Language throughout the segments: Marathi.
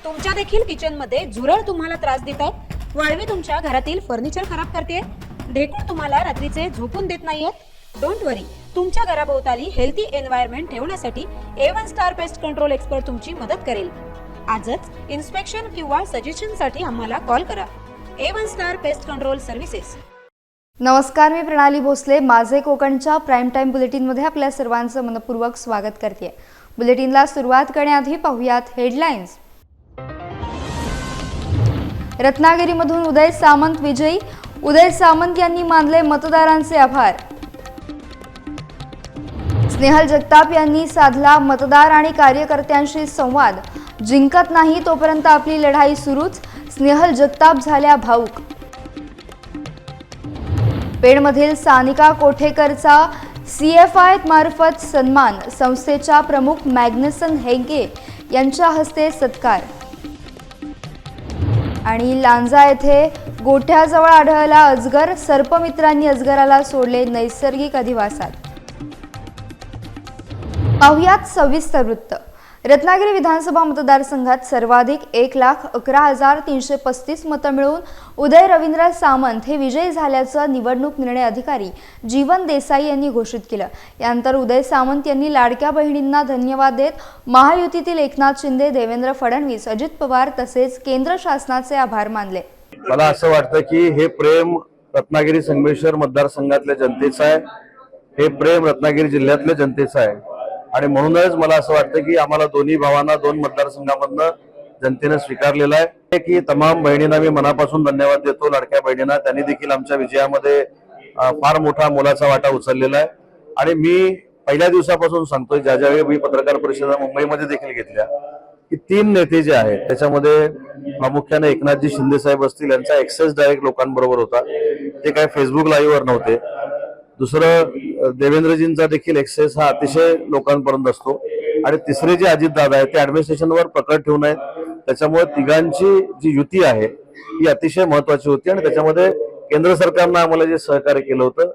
तुमच्या देखील किचन मध्ये झुरळ तुम्हाला त्रास देत आहे, वाळवी तुमच्या घरातील फर्निचर खराब करते, ढेकूळ तुम्हाला रात्रीचे झोपून देत नाहीयेत, डोंट वरी, तुमच्या घराभोवताली हेल्थी एन्व्हायरमेंट ठेवण्यासाठी A1 star pest control expert तुमची मदत करेल। आजच इन्स्पेक्शन किंवा सजेशन साठी आम्हाला कॉल करा। A1 star pest control services. नमस्कार, मी प्रणाली भोसले माझे कोकणच्या प्राइम टाइम बुलेटिनमध्ये आपल्या सर्वांचं मनपूर्वक स्वागत करते। बुलेटिनला सुरुवात करण्याआधी पाहूयात हेडलाईन्स। रत्नागिरीमधून उदय सामंत विजयी, उदय सामंत यांनी मानले मतदारांचे आभार। स्नेहल जगताप यांनी साधला मतदार आणि कार्यकर्त्यांशी संवाद, जिंकत नाही तोपर्यंत आपली लढाई सुरूच, स्नेहल जगताप झाल्या भाऊक। पेणमधील सानिका कोठेकरचा CFI मार्फत सन्मान, संस्थेच्या प्रमुख मॅग्नसन हेगे यांच्या हस्ते सत्कार। आणि लांजा येथे गोठ्याजवळ आढळला अजगर, सर्पमित्रांनी अजगराला सोडले नैसर्गिक अधिवासात। पाहुयात सविस्तर वृत्त। रत्नागिरी विधानसभा मतदारसंघात सर्वाधिक 1,11,335 मतं मिळवून उदय रवींद्र सामंत हे विजयी झाल्याचं निवडणूक निर्णय अधिकारी जीवन देसाई यांनी घोषित केलं। यानंतर उदय सामंत यांनी लाडक्या बहिणींना धन्यवाद देत महायुतीतील एकनाथ शिंदे, देवेंद्र फडणवीस, अजित पवार तसेच केंद्र शासनाचे आभार मानले। मला असं वाटतं की हे प्रेम रत्नागिरी संगमेश्वर मतदारसंघातल्या जनतेचं आहे, हे प्रेम रत्नागिरी जिल्ह्यातल्या जनतेचं आहे आणि म्हणूनच मला असं वाटतं की आम्हाला दोन्ही भावांना दोन मतदारसंघामधनं जनतेने स्वीकारलेलं आहे की तमाम बहिणींना मी मनापासून धन्यवाद देतो। लाडक्या बहिणींना त्यांनी देखील आमच्या विजयामध्ये फार मोठा मोलाचा वाटा उचललेला आहे आणि मी पहिल्या दिवसापासून सांगतोय, ज्यावेळी मी पत्रकार परिषदा मुंबईमध्ये देखील घेतल्या की 3 नेते जे आहेत त्याच्यामध्ये प्रामुख्याने एकनाथजी शिंदे साहेब असतील, यांचा एक्सेस डायरेक्ट लोकांबरोबर होता, ते काय फेसबुक लाईव्हवर नव्हते। दुसरं देवेंद्रजींचा देखील एक्सेस हा अतिशय लोकांपर्यंत असतो आणि तिसरे जे अजित दादा आहेत ते ऍडमिनिस्ट्रेशनवर पकड ठेवून आहेत। त्याच्यामुळे तिघांची जी युती आहे ही अतिशय महत्वाची होती आणि त्याच्यामध्ये केंद्र सरकारनं आम्हाला जे सहकार्य केलं होतं,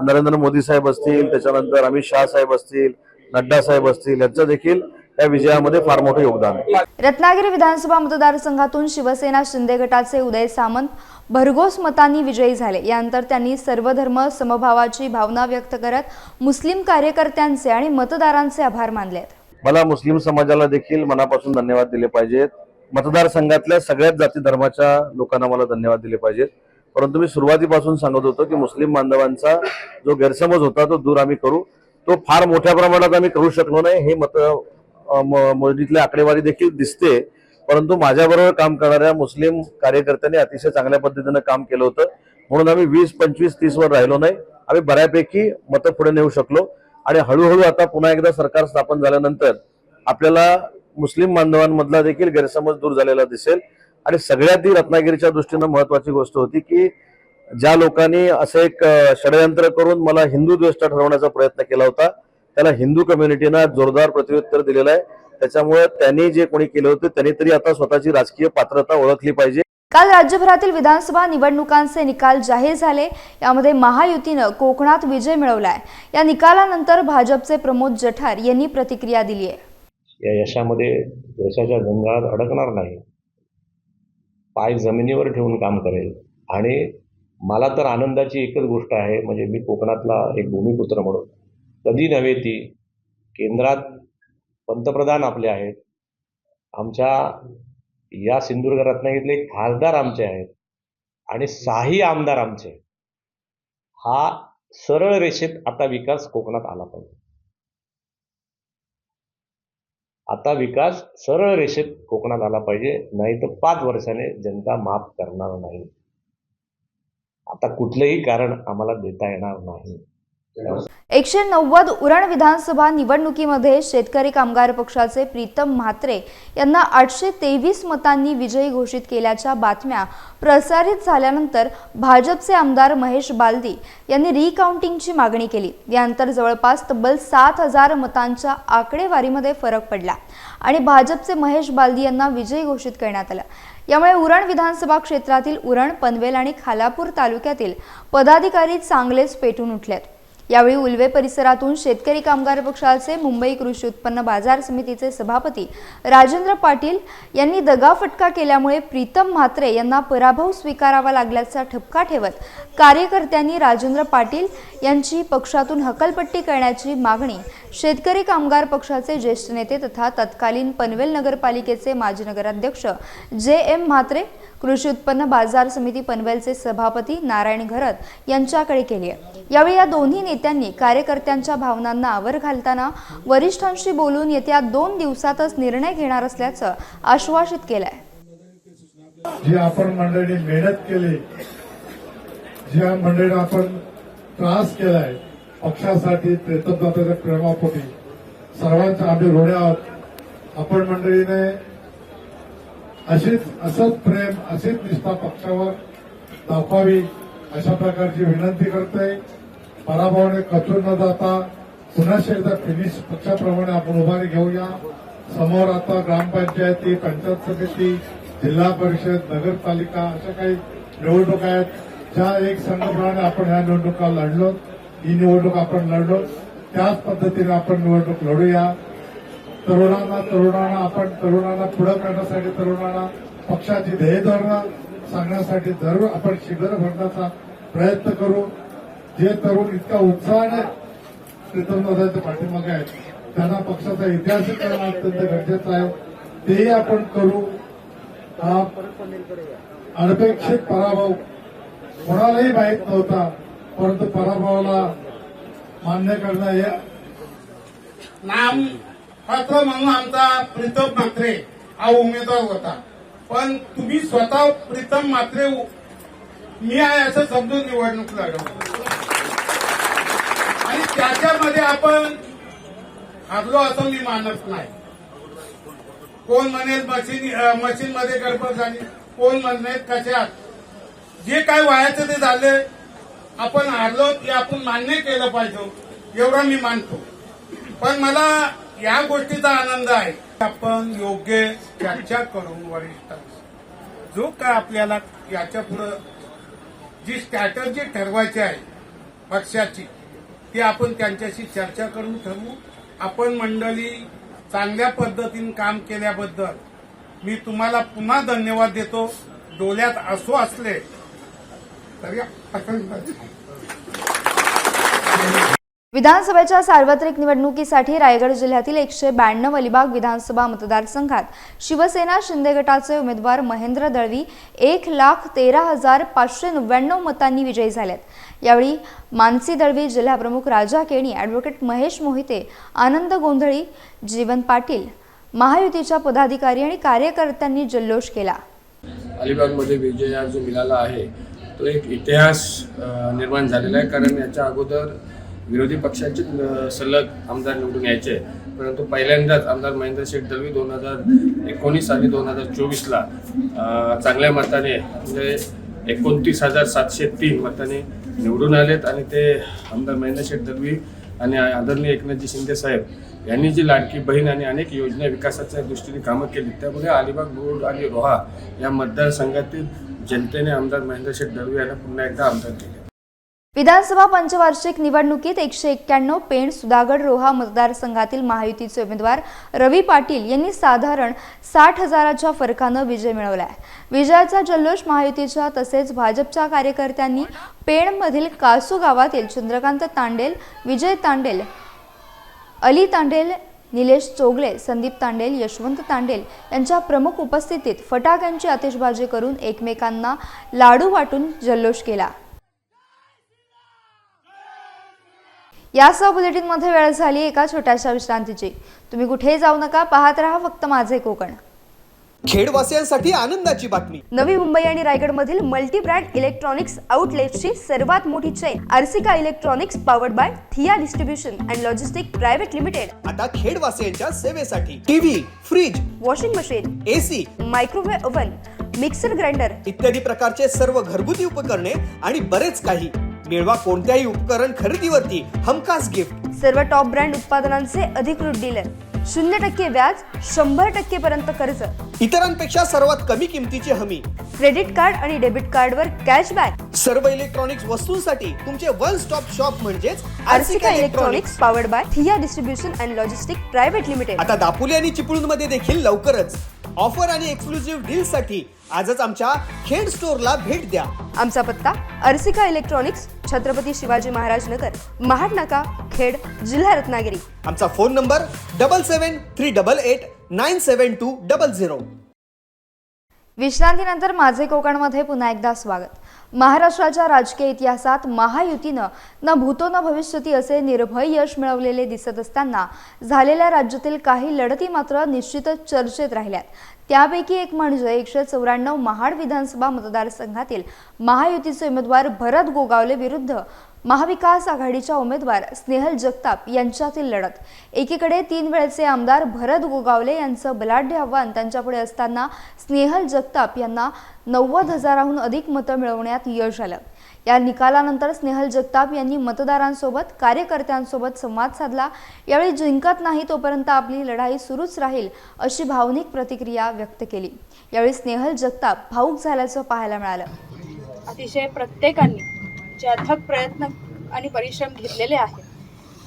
नरेंद्र मोदी साहेब असतील, त्याच्यानंतर अमित शाह साहेब असतील, नड्डा साहेब असतील, यांचं देखील त्या विजयामध्ये फार मोठं योगदान आहे। रत्नागिरी विधानसभा मतदारसंघातून शिवसेना शिंदे गटाचे उदय सामंत भरघोस मतांनी विजयी झाले। यानंतर त्यांनी सर्वधर्म समभावाची भावना व्यक्त करत मुस्लिम कार्यकर्त्यांचे आणि मतदारांचे आभार मानले। मला मुस्लिम समाजाला देखील मनापासून धन्यवाद दिले पाहिजेत, मतदारसंघातल्या सगळ्याच जाती धर्माच्या लोकांना मला धन्यवाद दिले पाहिजेत। परंतु मी सुरुवातीपासून सांगत होतो की मुस्लिम बांधवांचा जो गैरसमज होता तो दूर आम्ही करू, तो फार मोठ्या प्रमाणात आम्ही करू शकलो नाही, हे मोदीतली आकडेवारी देखील दिसते। परंतु माझ्याबरोबर काम करणाऱ्या मुस्लिम कार्यकर्त्यांनी अतिशय चांगल्या पद्धतीनं काम केलं होतं, म्हणून आम्ही 20, 25, 30 वर राहिलो नाही, आम्ही बऱ्यापैकी मतं पुढे नेऊ शकलो आणि हळूहळू आता पुन्हा एकदा सरकार स्थापन झाल्यानंतर आपल्याला मुस्लिम बांधवांमधला देखील गैरसमज दूर झालेला दिसेल। आणि सगळ्यात ही रत्नागिरीच्या दृष्टीनं महत्वाची गोष्ट होती की ज्या लोकांनी असं एक षडयंत्र करून मला हिंदू द्वेष्टा ठरवण्याचा प्रयत्न केला होता, त्याला हिंदू कम्युनिटीनं जोरदार प्रत्युत्तर दिलेलं आहे। त्याच्यामुळे त्यांनी जे कोणी केले होते त्यांनी तरी आता स्वतःची राजकीय पात्रता ओळखली पाहिजे। काल राज्यभरातील विधानसभा निवडणुकांचे निकाल जाहीर झाले। यामध्ये महायुतीनं कोकणात विजय मिळवलाय। या निकालानंतर भाजपचे प्रमोद जठार यांनी प्रतिक्रिया दिली आहे। या यशामध्ये देशाच्या जंजाळात अडकणार नाही, पाय जमिनीवर ठेवून काम करेल आणि मला तर आनंदाची एकच गोष्ट आहे, म्हणजे मी कोकणातला एक भूमिपुत्र म्हणून कधी नव्हे ती केंद्रात पंतप्रधान आपले आहेत, आमच्या या सिंधुदुर्ग रत्नागिरीतले खासदार आमचे आहेत आणि 6 आमदार आमचे। हा सरळ रेषेत आता विकास कोकणात आला पाहिजे, आता विकास सरळ रेषेत कोकणात आला पाहिजे, नाही तर 5 वर्षाने जनता माफ करणार नाही। आता कुठलंही कारण आम्हाला देता येणार नाही। 190 उरण विधानसभा निवडणुकीमध्ये शेतकरी कामगार पक्षाचे प्रीतम म्हात्रे यांना 823 मतांनी विजयी घोषित केल्याच्या बातम्या प्रसारित झाल्यानंतर भाजपचे आमदार महेश बालदी यांनी रिकाउंटिंगची मागणी केली। यानंतर जवळपास तब्बल 7000 मतांच्या आकडेवारीमध्ये फरक पडला आणि भाजपचे महेश बालदी यांना विजयी घोषित करण्यात आलं। यामुळे उरण विधानसभा क्षेत्रातील उरण, पनवेल आणि खालापूर तालुक्यातील पदाधिकारी चांगलेच पेटून उठलेत। यावेळी उल्वे परिसरातून शेतकरी कामगार पक्षाचे मुंबई कृषी उत्पन्न बाजार समितीचे सभापती राजेंद्र पाटील यांनी दगाफटका केल्यामुळे प्रीतम म्हात्रे यांना पराभव स्वीकारावा लागल्याचा ठपका ठेवत कार्यकर्त्यांनी राजेंद्र पाटील यांची पक्षातून हकलपट्टी करण्याची मागणी शेतकरी कामगार पक्षाचे ज्येष्ठ नेते तथा तत्कालीन पनवेल नगरपालिकेचे माजी नगराध्यक्ष जे.एम. म्हात्रे, कृषी उत्पन्न बाजार समिती पनवेलचे सभापती नारायण घरत यांच्याकडे केली आहे। यावेळी या दोन्ही नेत्यांनी कार्यकर्त्यांच्या भावनांना आवर घालताना वरिष्ठांशी बोलून येत्या 2 दिवसातच निर्णय घेणार असल्याचं आश्वासित केलंय। जी आपण मंडळी मेहनत केली, ज्या मंडळीने आपण त्रास केलाय पक्षासाठी, प्रेतदात्याच्या प्रेमापोटी सर्वांच्या आम्ही ऋणी आहोत। आपण मंडळीने असंच प्रेम, अशीच निष्ठा पक्षावर दाखवावी अशा प्रकारची विनंती करते। पराभवाने खचून न जाता पुन्हा एकदा फिनिश पक्षाप्रमाणे आपण उभारी घेऊया। समोर आता ग्रामपंचायती, पंचायत समिती, जिल्हा परिषद, नगरपालिका अशा काही निवडणुका आहेत, ज्या एक संघप्रमाणे आपण ह्या निवडणुका लढलो, ही निवडणूक आपण लढलो, त्याच पद्धतीने आपण निवडणूक लढूया। तरुणांना पुढे करण्यासाठी, तरुणांना पक्षाची ध्येयधोरणं सांगण्यासाठी जरूर आपण शिबिर भरण्याचा प्रयत्न करू। जे तरुण इतक्या उत्साहाने प्रीतमदादांच्या पाठीमागे आहेत, त्यांना पक्षाचा इतिहास करणं अत्यंत गरजेचं आहे, तेही आपण करू। हा अनपेक्षित पराभव कोणालाही माहीत नव्हता, परंतु पराभवाला मान्य करणं हे नाम पात्र म्हणून आमचा प्रीतम म्हात्रे हा उमेदवार होता, पण तुम्ही स्वतः प्रीतम म्हात्रे मी आहे असं समजून निवडणूक लढवली आणि त्याच्यामध्ये आपण हरलो असं मी मानत नाही। कोण म्हणेल मशीनमध्ये गडबड झाली, कोण म्हणेल कशात, जे काय व्हायचं ते झाले, आपण हारलो हे आपण मान्य केलं पाहिजे एवढं मी मानतो। पण मला या गोष्टीचा आनंद आहे, आपण योग्य चर्चा करून वरिष्ठांशी जो काय आपल्याला याच्या पुढे जी स्ट्रॅटर्जी ठरवायची आहे पक्षाची, ती आपण त्यांच्याशी चर्चा करून ठरवू। आपण मंडळी चांगल्या पद्धतीने काम केल्याबद्दल मी तुम्हाला पुन्हा धन्यवाद देतो। डोळ्यात आसू असले तरी विधानसभेच्या सार्वत्रिक निवडणुकीसाठी रायगड जिल्ह्यातील 192 अलिबाग विधानसभा मतदारसंघात शिवसेना शिंदे गटाचे उमेदवार महेंद्र दळवी 1,13,599 मतांनी विजयी झालेत। यावेळी मानसी दळवी, जिल्हाप्रमुख राजा केणी, ॲडव्होकेट महेश मोहिते, आनंद गोंधळी, जीवन पाटील, महायुतीच्या पदाधिकारी आणि कार्यकर्त्यांनी जल्लोष केला। अलिबागमध्ये विजय जो मिळाला आहे तो एक इतिहास निर्माण झालेला आहे, कारण याच्या अगोदर विरोधी पक्षाचे सलग आमदार निवडून यायचे, परंतु पहिल्यांदाच आमदार महेंद्र शेठ दळवी 2019 आणि 2024ला चांगल्या मताने म्हणजे 29,703 मताने निवडून आलेत आणि ते आमदार महेंद्र शेठ दळवी आणि आदरणीय एकनाथजी शिंदे साहेब यांनी जी लाडकी बहीण आणि अनेक योजना विकासाच्या दृष्टीने कामं केली, त्यामुळे अलिबाग रोड आणि रोहा या मतदारसंघातील जनतेने आमदार महेंद्र शेठ दळवी यांना पुन्हा एकदा आमदार केले। विधानसभा पंचवार्षिक निवडणुकीत 191 पेण सुधागड रोहा मतदारसंघातील महायुतीचे उमेदवार रवी पाटील यांनी साधारण 60,000च्या फरकानं विजय मिळवलाय। विजयाचा जल्लोष महायुतीच्या तसेच भाजपच्या कार्यकर्त्यांनी पेणमधील कासू गावातील चंद्रकांत तांडेल, विजय तांडेल, अली तांडेल, निलेश चोगले, संदीप तांडेल, यशवंत तांडेल यांच्या प्रमुख उपस्थितीत फटाक्यांची आतिषबाजी करून एकमेकांना लाडू वाटून जल्लोष केला। यासह बुलेटिनमध्ये वेळ झाली एका छोट्याशा विश्रांतीची। तुम्ही कुठेही जाऊ नका, पाहत रहा फक्त माझे कोकण। खेडवासियांसाठी आनंदाची बातमी। नवी मुंबई आणि रायगड मधील मल्टी ब्रँड इलेक्ट्रॉनिक्स आउटलेट्सची सर्वात मोठी chain Arsika electronics powered by Thia distribution and logistic private limited आता खेडवासियांच्या सेवेसाठी TV, fridge, washing machine, AC, microwave oven, mixer grinder इत्यादी प्रकारचे सर्व घरगुती उपकरणे आणि बरेच काही मिळवा। कोणत्याही उपकरण खरेदीवरती हमखास गिफ्ट। सर्व टॉप ब्रँड उत्पादनांचे अधिकृत डीलर 0% व्याज, 100% पर्यंत कर्ज, इतरांपेक्षा सर्वात कमी किमतीची हमी, क्रेडिट कार्ड आणि डेबिट कार्डवर कॅशबॅक. सर्व इलेक्ट्रॉनिक्स वस्तूंसाठी तुमचे वन स्टॉप शॉप म्हणजेच आर्सिका electronics, powered by Thia distribution and logistic private limited. आता दापोली आणि चिपळूणमध्ये देखील लवकरच ऑफर आणि एक्सक्लुझिव्ह डीलसाठी आजच आमच्या खेड स्टोअरला भेट द्या. आमचा पत्ता आर्सिका इलेक्ट्रॉनिक्स, छत्रपती शिवाजी महाराज नगर, महाड नाका, खेड, जिल्हा रत्नागिरी. आमचा फोन नंबर 7738897200. विश्रांतीनंतर माझे कोकणमध्ये पुन्हा एकदा स्वागत. महाराष्ट्राच्या राजकीय इतिहासात महायुतीनं न भूतो न भविष्यती असे निर्भय यश मिळवलेले दिसत असताना झालेल्या राज्यातील काही लढती मात्र निश्चितच चर्चेत राहिल्यात. त्यापैकी एक म्हणजे 194 महाड विधानसभा मतदारसंघातील महायुतीचे उमेदवार भरत गोगावले विरुद्ध महाविकास आघाडीच्या उमेदवार स्नेहल जगताप यांच्यातील लढत. एकीकडे 3 वेळचे आमदार भरत गोगावले यांचं बलाढ्य आव्हान त्यांच्यापुढे असताना स्नेहल जगताप यांना 90,000हून अधिक मतं मिळवण्यात यश आलं. या निकालानंतर स्नेहल जगताप यांनी मतदारांसोबत, कार्यकर्त्यांसोबत संवाद साधला. यावेळी जिंकत नाही तोपर्यंत आपली लढाई सुरूच राहील अशी भावनिक प्रतिक्रिया व्यक्त केली. यावेळी स्नेहल जगताप भावूक झाल्याचं पाहायला मिळालं. अतिशय प्रत्येकाने जे अथक प्रयत्न आणि परिश्रम घेतलेले आहेत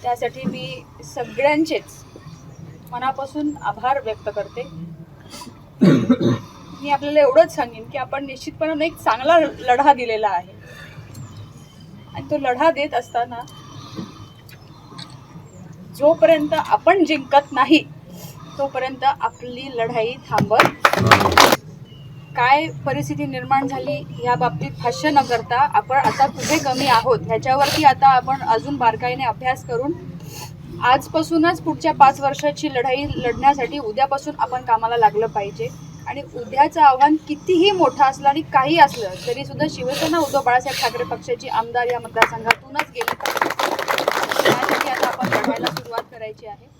त्यासाठी मी सगळ्यांचेच मनापासून आभार व्यक्त करते. मी आपल्याला एवढंच सांगेन की आपण निश्चितपणे एक चांगला लढा दिलेला आहे आणि तो लढा देत असताना जोपर्यंत आपण जिंकत नाही तोपर्यंत आपली लढाई थांबत. काय परिस्थिती निर्माण झाली या बाबतीत भाष्य न करता आपण आता कुठे कमी आहोत ह्याच्यावरती आता आपण अजून बारकाईने अभ्यास करून आजपासूनच पुढच्या 5 वर्षाची लढाई लढण्यासाठी उद्यापासून आपण कामाला लागलं पाहिजे. आणि उद्याचं आव्हान कितीही मोठं असलं आणि काही असलं तरी सुद्धा शिवसेना उद्धव बाळासाहेब ठाकरे पक्षाची आमदार या मतदारसंघातूनच गेले पाहिजे. त्यासाठी आता आपण लढायला सुरुवात करायची आहे.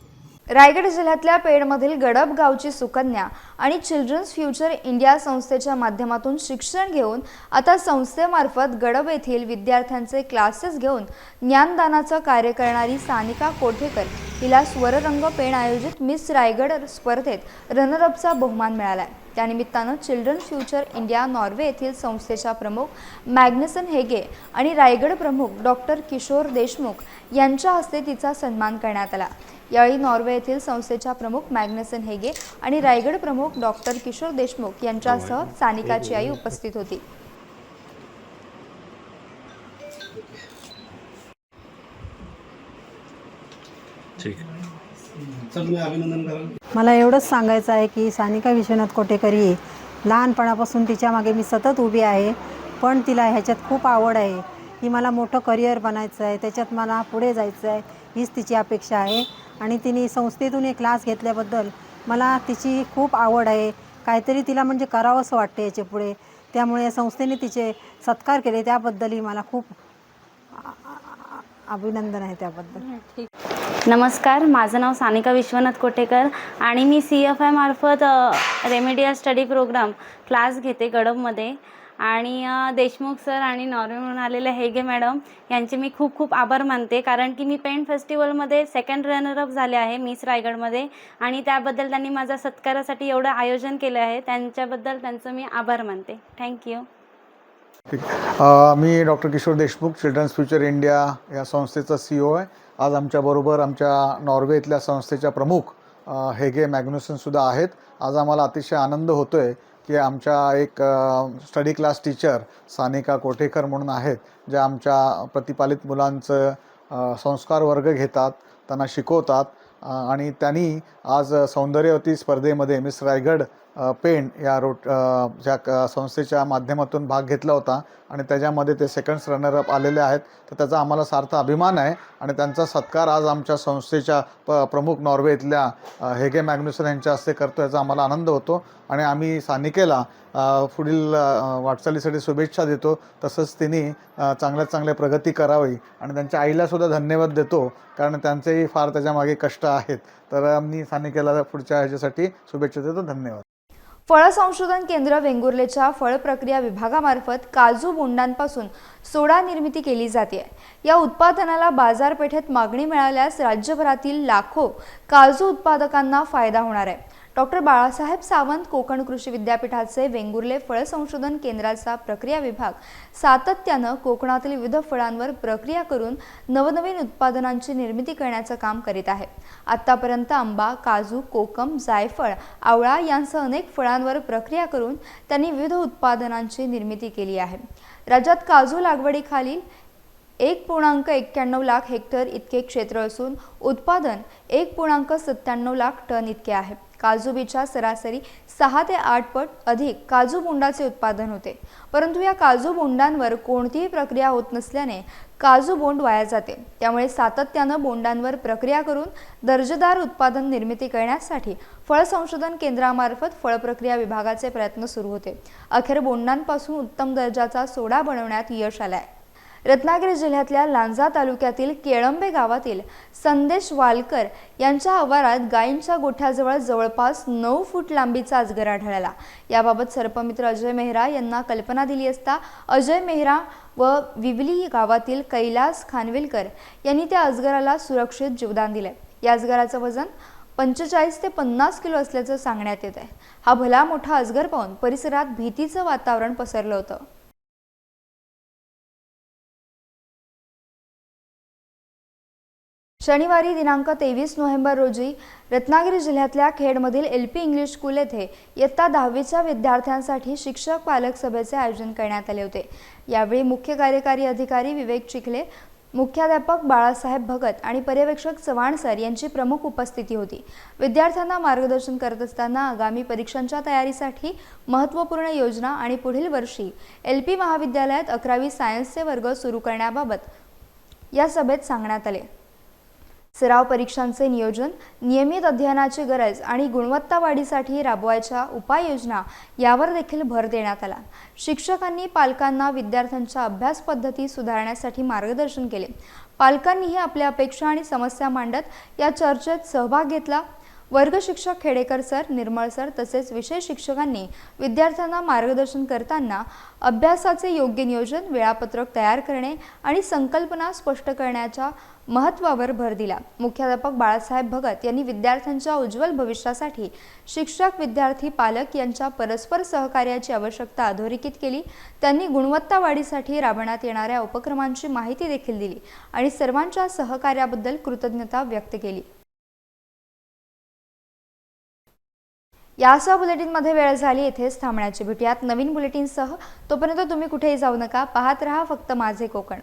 रायगड जिल्ह्यातल्या पेडमधील गडब गावची सुकन्या आणि चिल्ड्रन्स फ्युचर इंडिया संस्थेच्या माध्यमातून शिक्षण घेऊन आता संस्थेमार्फत गडब येथील विद्यार्थ्यांचे क्लासेस घेऊन ज्ञानदानाचं कार्य करणारी सानिका कोठेकर हिला स्वररंग पेण आयोजित मिस रायगड स्पर्धेत रनरअपचा बहुमान मिळाला. त्यानिमित्तानं चिल्ड्रन फ्युचर इंडिया नॉर्वे येथील संस्थेच्या प्रमुख मॅग्नसन हेगे आणि रायगड प्रमुख डॉक्टर किशोर देशमुख यांच्या हस्ते तिचा सन्मान करण्यात आला. यावेळी नॉर्वे येथील संस्थेच्या प्रमुख मॅग्नसन हेगे आणि रायगड प्रमुख डॉक्टर किशोर देशमुख यांच्यासह सानिकाची आई उपस्थित होती. मला एवढंच सांगायचं आहे की सानिका विश्वनाथ कोटेकर ही लहानपणापासून तिच्या मागे मी सतत उभी आहे. पण तिला ह्याच्यात खूप आवड आहे की मला मोठं करिअर बनायचं आहे, त्याच्यात मला पुढे जायचं आहे, हीच तिची अपेक्षा आहे. आणि तिने संस्थेतून एक क्लास घेतल्याबद्दल मला तिची खूप आवड आहे. काहीतरी तिला म्हणजे करावंसं वाटतं याच्या पुढे. त्यामुळे संस्थेने तिचे सत्कार केले त्याबद्दलही मला खूप अभिनंदन आहे त्याबद्दल. नमस्कार, माझं नाव सानिका विश्वनाथ कोटेकर आणि मी CFI मार्फत रेमेडियल स्टडी प्रोग्राम क्लास घेते गडबमध्ये. आणि देशमुख सर आणि नॉर्वेहून आलेल्या हेगे मॅडम यांचे मी खूप खूप आभार मानते, कारण की मी पेन फेस्टिवलमध्ये 2nd रनरअप झाले आहे मिस रायगडमध्ये आणि त्याबद्दल त्यांनी माझ्या सत्कारासाठी एवढं आयोजन केलं आहे. त्यांच्याबद्दल त्यांचं मी आभार मानते. थँक्यू. मी doctor Kishor Deshmukh, children's future India या संस्थेचा CEO आहे. आज आमच्याबरोबर आमच्या नॉर्वे इथल्या संस्थेच्या प्रमुख हेगे मॅग्नुसनसुद्धा आहेत. आज आम्हाला अतिशय आनंद होतो आहे की आमच्या एक study class teacher Sanika Kothekar म्हणून आहेत, ज्या आमच्या प्रतिपालित मुलांचं संस्कार वर्ग घेतात, त्यांना शिकवतात आणि त्यांनी आज सौंदर्यवती स्पर्धेमध्ये मिस रायगड पेण या ज्या संस्थेच्या माध्यमातून भाग घेतला होता आणि त्याच्यामध्ये ते 2nd रनरअप आलेले आहेत. तर त्याचा आम्हाला सार्थ अभिमान आहे आणि त्यांचा सत्कार आज आमच्या संस्थेच्या प्रमुख नॉर्वे इथल्या हेगे मॅग्नुसन यांच्या हस्ते करतो, याचा आम्हाला आनंद होतो. आणि आम्ही सानिकेला पुढील वाटचालीसाठी शुभेच्छा देतो. तसंच तिने चांगल्यात चांगल्या प्रगती करावी आणि त्यांच्या आईलासुद्धा धन्यवाद देतो, कारण त्यांचेही फार त्याच्यामागे कष्ट आहेत. तर मी सानिकेला पुढच्या ह्याच्यासाठी शुभेच्छा देतो. धन्यवाद. फळ संशोधन केंद्र वेंगुर्लेच्या फळ प्रक्रिया विभागामार्फत काजू बोंडांपासून सोडा निर्मिती केली जाते। या उत्पादनाला बाजारपेठेत मागणी मिळाल्यास राज्यभरातील लाखो काजू उत्पादकांना फायदा होणार आहे। डॉक्टर बाळासाहेब सावंत कोकण कृषी विद्यापीठाचे वेंगुर्ले फळ संशोधन केंद्राचा प्रक्रिया विभाग सातत्यानं कोकणातील विविध फळांवर प्रक्रिया करून नवनवीन उत्पादनांची निर्मिती करण्याचं काम करीत आहे। आतापर्यंत आंबा, काजू, कोकम, जायफळ, आवळा यांसह अनेक फळांवर प्रक्रिया करून त्यांनी विविध उत्पादनांची निर्मिती केली आहे। राज्यात काजू लागवडीखालील 1.91 लाख हेक्टर इतके क्षेत्र असून उत्पादन 1.97 लाख टन इतके आहे। काजू बीच्या सरासरी 6 ते 8 पट अधिक काजू बोंडाचे उत्पादन होते, परंतु या काजू बोंडांवर कोणतीही प्रक्रिया होत नसल्याने काजू बोंड वाया जाते। त्यामुळे सातत्यानं बोंडांवर प्रक्रिया करून दर्जेदार उत्पादन निर्मिती करण्यासाठी फळ संशोधन केंद्रामार्फत फळ प्रक्रिया विभागाचे प्रयत्न सुरू होते। अखेर बोंडांपासून उत्तम दर्जाचा सोडा बनवण्यात यश आलंय। रत्नागिरी जिल्ह्यातल्या लांजा तालुक्यातील केळंबे गावातील संदेश वालकर यांच्या आवारात गायींच्या गोठ्याजवळ जवळपास 9 फूट लांबीचा अजगर आढळला। याबाबत सर्पमित्र अजय मेहरा यांना कल्पना दिली असता अजय मेहरा व विवली गावातील कैलास खानविलकर यांनी त्या अजगराला सुरक्षित जीवदान दिले। या अजगराचं वजन 45 ते 50 किलो असल्याचं सांगण्यात येत आहे। हा भला मोठा अजगर पाहून परिसरात भीतीचं वातावरण पसरलं होतं। शनिवारी दिनांक 23 नोव्हेंबर रोजी रत्नागिरी जिल्ह्यातल्या खेडमधील LP इंग्लिश स्कूल येथे इयत्ता 10वीच्या विद्यार्थ्यांसाठी शिक्षक पालक सभेचे आयोजन करण्यात आले होते। यावेळी मुख्य कार्यकारी अधिकारी विवेक चिखले, मुख्याध्यापक बाळासाहेब भगत आणि पर्यवेक्षक चव्हाण सर यांची प्रमुख उपस्थिती होती। विद्यार्थ्यांना मार्गदर्शन करत असताना आगामी परीक्षांच्या तयारीसाठी महत्त्वपूर्ण योजना आणि पुढील वर्षी LP महाविद्यालयात 11वी सायन्सचे वर्ग सुरू करण्याबाबत या सभेत सांगण्यात आले। सराव परीक्षांचे नियोजन, नियमित अध्ययनाची गरज आणि गुणवत्ता वाढीसाठी राबवायच्या उपाययोजना यावर देखील भर देण्यात आला। शिक्षकांनी पालकांना विद्यार्थ्यांच्या अभ्यास पद्धती सुधारण्यासाठी मार्गदर्शन केले। पालकांनीही आपल्या अपेक्षा आणि समस्या मांडत या चर्चेत सहभाग घेतला। वर्ग शिक्षक खेडेकर सर, निर्मळ सर तसेच विषय शिक्षकांनी विद्यार्थ्यांना मार्गदर्शन करताना अभ्यासाचे योग्य नियोजन, वेळापत्रक तयार करणे आणि संकल्पना स्पष्ट करण्याच्या महत्त्वावर भर दिला। मुख्याध्यापक बाळासाहेब भगत यांनी विद्यार्थ्यांच्या उज्ज्वल भविष्यासाठी शिक्षक, विद्यार्थी, पालक यांच्या परस्पर सहकार्याची आवश्यकता अधोरेखित केली। त्यांनी गुणवत्ता वाढीसाठी राबवण्यात येणाऱ्या उपक्रमांची माहिती देखील दिली आणि सर्वांच्या सहकार्याबद्दल कृतज्ञता व्यक्त केली। यासह बुलेटिनमध्ये वेळ झाली इथेच थांबण्याची। भेटूयात नवीन बुलेटिनसह। तोपर्यंत तुम्ही कुठेही जाऊ नका, पाहत रहा फक्त माझे कोकण।